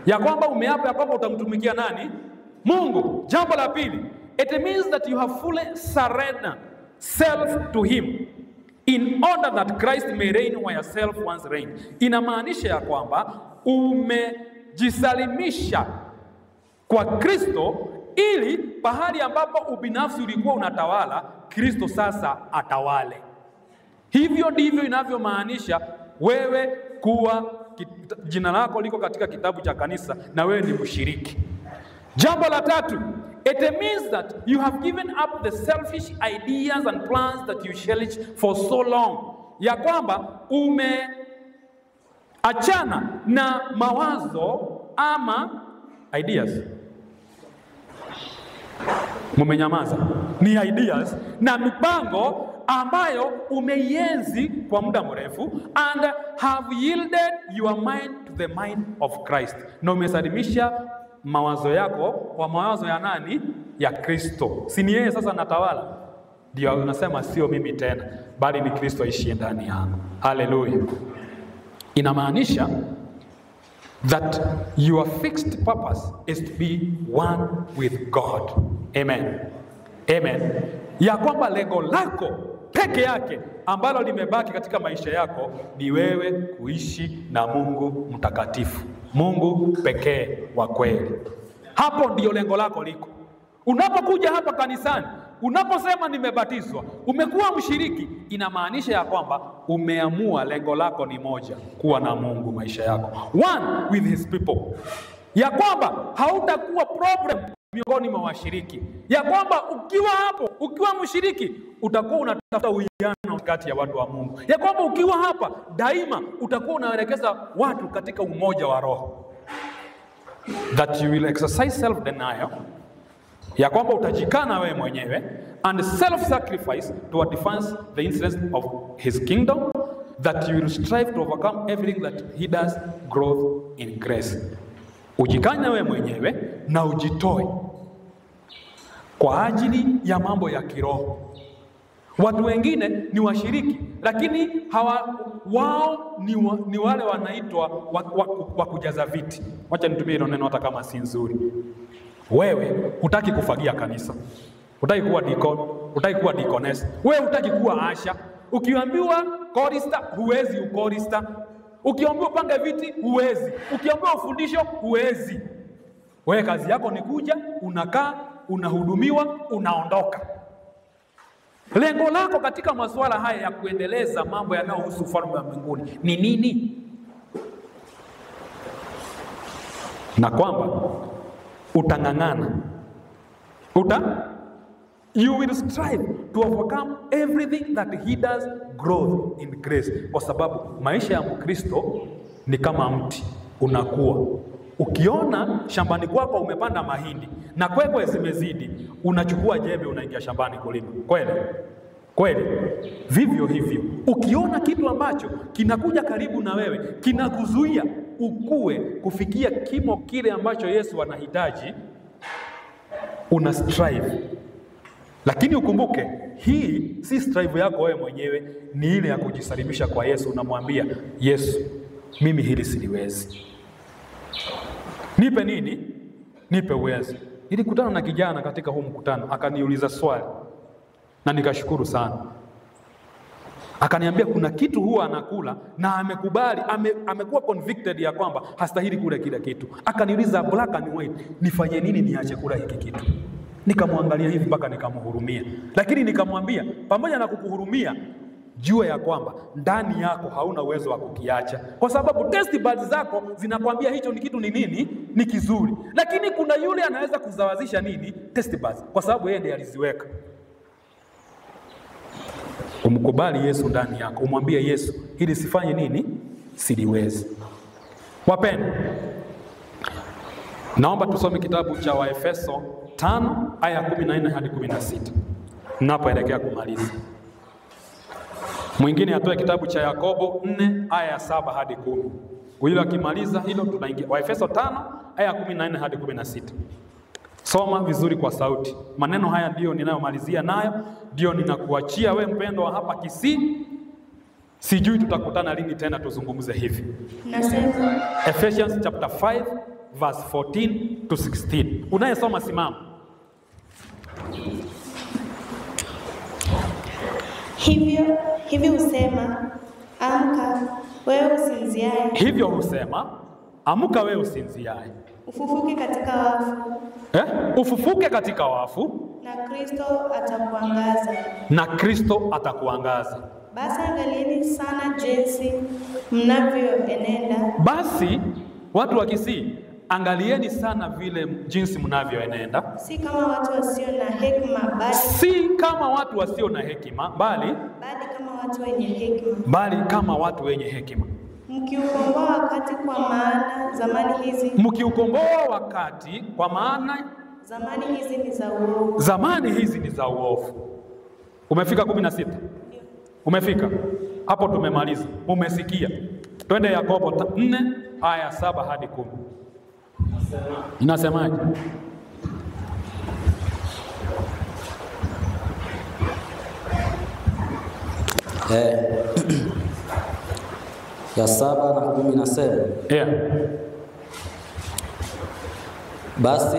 Ya kwamba umeapa ya kwamba utamtumikia nani? Mungu. Jambo la pili, it means that you have fully surrendered self to him in order that Christ may reign where self once reigned. Inamaanisha ya kwamba umejisalimisha kwa Kristo ili pahali ambapo ubinafsi ulikuwa unatawala, Kristo sasa atawale. Hivyo ndivyo inavyomaanisha wewe kuwa jina lako liko katika kitabu cha kanisa na wewe ni mshiriki. Jambo la tatu, it means that you have given up the selfish ideas and plans that you cherished for so long. Ya kwamba umeachana na mawazo ama ideas. Mumenyamaza. Ni ideas na mipango ambayo umeienzi kwa muda mrefu and have yielded your mind to the mind of Christ. Na umesalimisha mawazo yako kwa mawazo ya nani? Ya Kristo. Si ni yeye sasa natawala? Ndio unasema sio mimi tena, bali ni Kristo aishie ndani yangu. Hallelujah. Inamaanisha that your fixed purpose is to be one with God. Amen. Amen. Ya kwamba lengo lako peke yake ambalo limebaki katika maisha yako ni wewe kuishi na Mungu mtakatifu, Mungu pekee wa kweli. Hapo ndio lengo lako liko. Unapokuja hapa kanisani, unaposema nimebatizwa, umekuwa mshiriki, inamaanisha ya kwamba umeamua lengo lako ni moja, kuwa na Mungu maisha yako, one with his people. Ya kwamba hautakuwa problem miongoni mwa washiriki. Ya kwamba ukiwa hapo, ukiwa mshiriki, utakuwa unatafuta uwiano kati ya watu wa Mungu. Ya kwamba ukiwa hapa daima utakuwa unaelekeza watu katika umoja wa roho. That you will exercise self-denial. Ya kwamba utajikana wewe mwenyewe and self-sacrifice to advance the interest of his kingdom, that you will strive to overcome everything that hinders growth in grace. Ujikane wewe mwenyewe na ujitoe kwa ajili ya mambo ya kiroho. Watu wengine ni washiriki, lakini wao ni wale wanaitwa wa kujaza viti. Wacha nitumie hilo neno hata kama si nzuri. Wewe hutaki kufagia kanisa, hutaki kuwa deacon, hutaki kuwa deaconess, wewe hutaki kuwa asha. Ukiambiwa chorister, huwezi uchorister. Ukiambiwa panga viti, huwezi. Ukiambiwa ufundisho, huwezi. Wewe kazi yako ni kuja, unakaa, unahudumiwa, unaondoka. Lengo lako katika masuala haya ya kuendeleza mambo yanayohusu ufalme wa mbinguni ni nini? Na kwamba utang'ang'ana. You will strive to overcome everything that hinders growth in grace. Kwa sababu maisha ya Mkristo ni kama mti, unakuwa. Ukiona shambani kwako umepanda mahindi na kwekwe zimezidi, unachukua jembe unaingia shambani kulima. Kweli? Kweli? Vivyo hivyo, ukiona kitu ambacho kinakuja karibu na wewe, kinakuzuia ukue kufikia kimo kile ambacho Yesu anahitaji, una strive. Lakini ukumbuke, hii si strive yako wewe mwenyewe, ni ile ya kujisalimisha kwa Yesu. Unamwambia Yesu, mimi hili siliwezi. Nipe nini? Nipe uwezo. Nilikutana na kijana katika huu mkutano, akaniuliza swali na nikashukuru sana. Akaniambia kuna kitu huwa anakula na amekubali, amekuwa convicted ya kwamba hastahili kula kile kitu. Akaniuliza black and white, nifanye nini niache kula hiki kitu? Nikamwangalia hivi mpaka nikamhurumia. Lakini nikamwambia, pamoja na kukuhurumia, jua ya kwamba ndani yako hauna uwezo wa kukiacha. Kwa sababu test buds zako zinakwambia hicho ni kitu ni nini? Ni kizuri. Lakini kuna yule anaweza kuzawazisha nini? Test buds. Kwa sababu yeye ndiye aliziweka. Umkubali Yesu ndani yako. Umwambie Yesu, hili sifanye nini? Siliwezi. Wapendwa, naomba tusome kitabu cha Waefeso 5 aya 14 hadi 16. Napoelekea kumaliza. Mwingine atoe kitabu cha Yakobo 4 aya 7 hadi 10. Huyo akimaliza hilo tunaingia Waefeso 5 aya 14 hadi 16. Soma vizuri kwa sauti. Maneno haya ndio ninayomalizia nayo, ndio ninakuachia we mpendwa wa hapa Kisii. Sijui tutakutana lini tena tuzungumze hivi. Nasema Ephesians chapter 5 verse 14 to 16. Unayesoma simama. Hivyo husema, amka wewe usinziaye. Hivyo husema, amka wewe usinziaye. Ufufuke katika wafu. Ufufuke katika wafu. Na Kristo atakuangaza. Na Kristo atakuangaza. Basi angalieni sana jinsi mnavyoenenda. Basi watu wa Kisii, angalieni sana vile jinsi mnavyoenenda, Si kama watu wasio na hekima, si kama watu wasio na hekima, bali kama watu wenye hekima. kama watu wenye hekima, Mkiukomboa wakati, kwa maana zamani hizi mkiukomboa wakati, kwa maana zamani hizi ni za uovu. zamani hizi ni za uovu. Umefika 16? Umefika hapo, tumemaliza. Umesikia? Twende Yakobo 4 aya 7 hadi 10. Inasemaje? Ya 7 na 10 nasema, Yeah. basi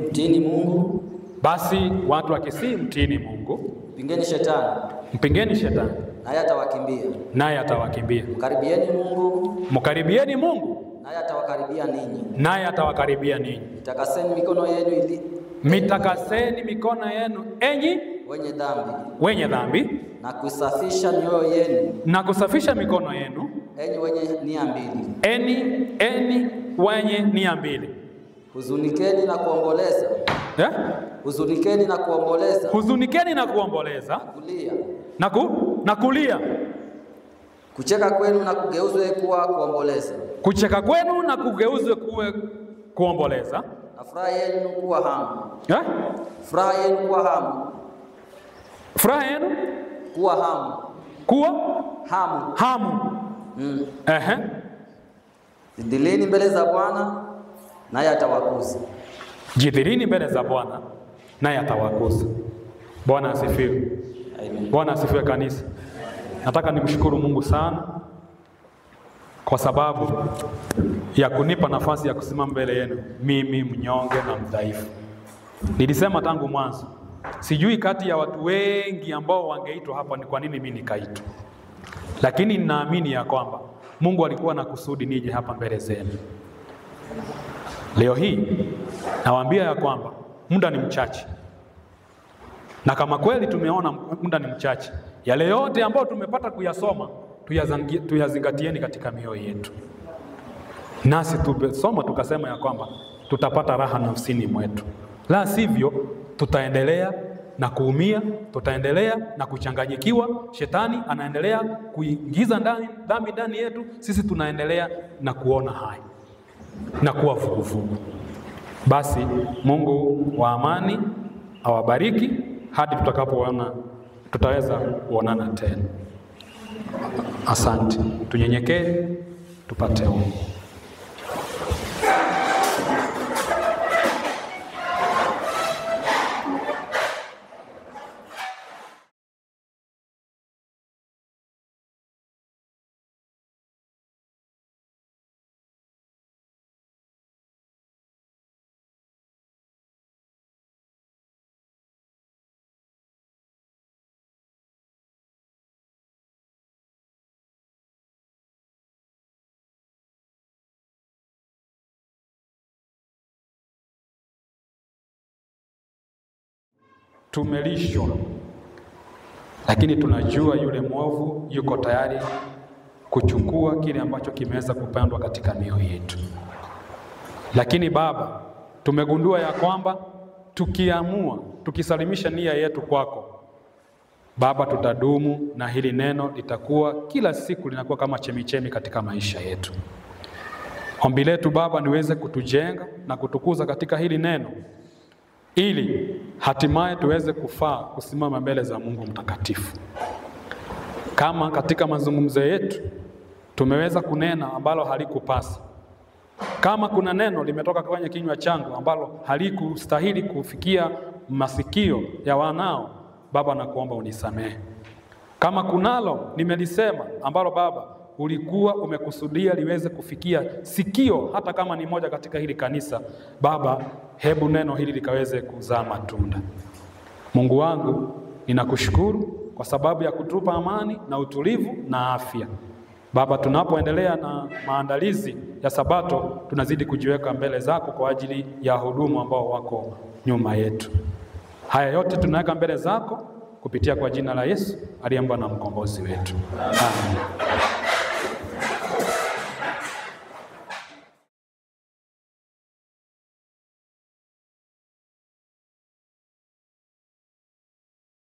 mtini Mungu, Basi watu wa Kisii, mtini Mungu, mpingeni shetani, mpingeni shetani, naye atawakimbia. naye atawakimbia. Mkaribieni Mungu, Mkaribieni Mungu, naye atawakaribia ninyi. naye atawakaribia ninyi. Takaseni mikono yenu ili Mitakaseni mikono yenu, enyi wenye dhambi, wenye dhambi, na kusafisha mioyo yenu, na kusafisha mikono yenu, enyi wenye nia mbili. enyi wenye nia mbili. Huzunikeni na kuomboleza, huzunikeni na kuomboleza, Huzunikeni na kuomboleza, kulia. na kulia. Kucheka kwenu na kugeuzwe kuwa kuomboleza, Kucheka kwenu na kugeuzwe kuwe kuomboleza. na furaha yenu kuwa hamu, Eh? furaha yenu kuwa hamu, Furaha yenu kuwa hamu, kuwa hamu. hamu. Ehe. Zidilini mbele za Bwana, naye atawakuza. Jidhirini mbele za Bwana, naye atawakuza. Bwana asifiwe. Amen. Bwana asifiwe kanisa. Nataka nimshukuru Mungu sana kwa sababu ya kunipa nafasi ya kusimama mbele yenu, mimi mnyonge na mdhaifu. Nilisema tangu mwanzo, sijui kati ya watu wengi ambao wangeitwa hapa ni kwa nini mimi nikaitwa, lakini ninaamini ya kwamba Mungu alikuwa na kusudi nije hapa mbele zenu. Leo hii nawaambia ya kwamba muda ni mchache, na kama kweli tumeona muda ni mchache, yale yote ambayo tumepata kuyasoma tuyazingatieni katika mioyo yetu, nasi tumesoma tukasema ya kwamba tutapata raha nafsini mwetu, la sivyo tutaendelea na kuumia, tutaendelea na kuchanganyikiwa. Shetani anaendelea kuingiza dhambi ndani yetu, sisi tunaendelea na kuona haya na kuwa vuguvugu. Basi Mungu wa amani awabariki hadi tutaweza kuonana tena. Asante. Tunyenyekee tupate ombi. Tumelishwa, lakini tunajua yule mwovu yuko tayari kuchukua kile ambacho kimeweza kupandwa katika mioyo yetu. Lakini Baba, tumegundua ya kwamba tukiamua, tukisalimisha nia yetu kwako Baba, tutadumu na hili neno litakuwa kila siku linakuwa kama chemichemi katika maisha yetu. Ombi letu Baba, niweze kutujenga na kutukuza katika hili neno, ili hatimaye tuweze kufaa kusimama mbele za Mungu mtakatifu. Kama katika mazungumzo yetu tumeweza kunena ambalo halikupasa, kama kuna neno limetoka kwenye kinywa changu ambalo halikustahili kufikia masikio ya wanao, Baba nakuomba unisamehe. Kama kunalo nimelisema ambalo Baba ulikuwa umekusudia liweze kufikia sikio hata kama ni moja katika hili kanisa, Baba, hebu neno hili likaweze kuzaa matunda. Mungu wangu, ninakushukuru kwa sababu ya kutupa amani na utulivu na afya. Baba, tunapoendelea na maandalizi ya Sabato, tunazidi kujiweka mbele zako kwa ajili ya wahudumu ambao wako nyuma yetu. Haya yote tunaweka mbele zako, kupitia kwa jina la Yesu aliye Bwana na mkombozi wetu. Amen.